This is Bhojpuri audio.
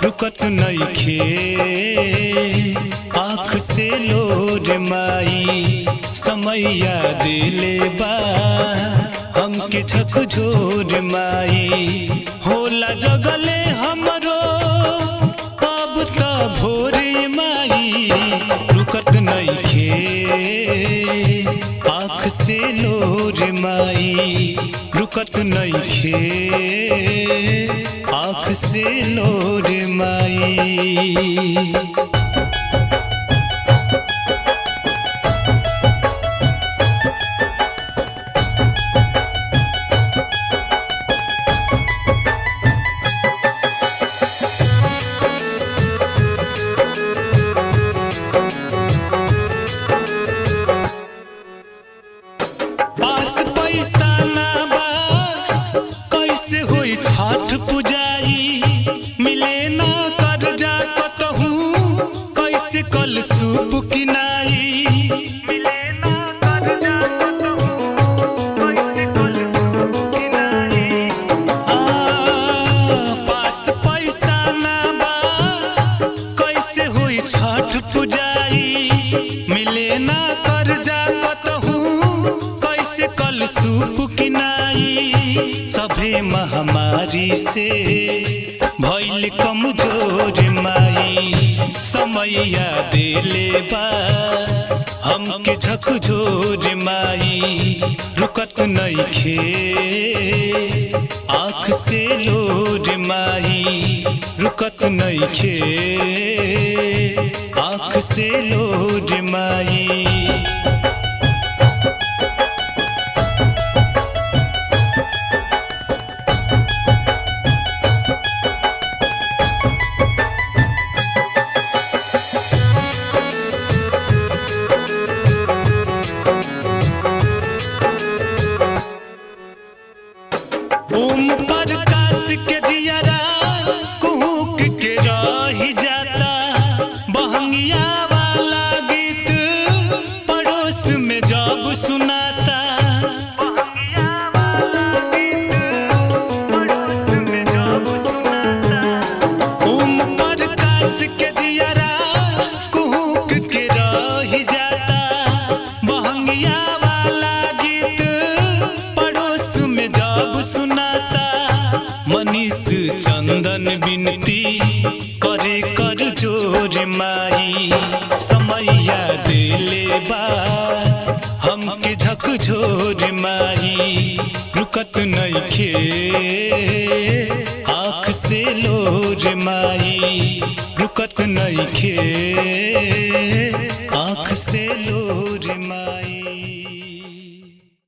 रुकत नइखे आँख से लोर माई समैया दिले बा हमके झकझोर माई होला जगले हमरो अब त भोरे माई रुकत नइखे आँख से लोर माई रुकत नइखे आँख से लोर माई। छठ पुजाई मिले ना कर्जा कतहूँ कैसे कल सूप किनाई मिले ना कर्जा कतहूँ कैसे कल सूप किनाई। पास पैसा ना बा कैसे हुई छठ पुजाई मिले ना कर्जा कतहूँ कैसे कल सूप किनाई। सभे महामारी से भइल कमजोर माई समैया दिले बा हमके झकझोर माई रुकत नइखे आँख से लोर माई रुकत नइखे आँख से लोर माई। ओम प्रकाश के जियरा कुहुक के रही जाता बहंगिया वाला गीत पड़ोस में जब सुनाता बहंगिया वाला गीत पड़ोस में जब सुनाता। ओम प्रकाश के जियरा कुहुक के रही जाता बहंगिया वाला गीत पड़ोस में जब सुनाता। मनीष चंदन विनती करे कर जोर माई समैया दिले बा हमके झकझोर माई रुकत नइखे आँख से लोर माई रुकत नइखे आँख से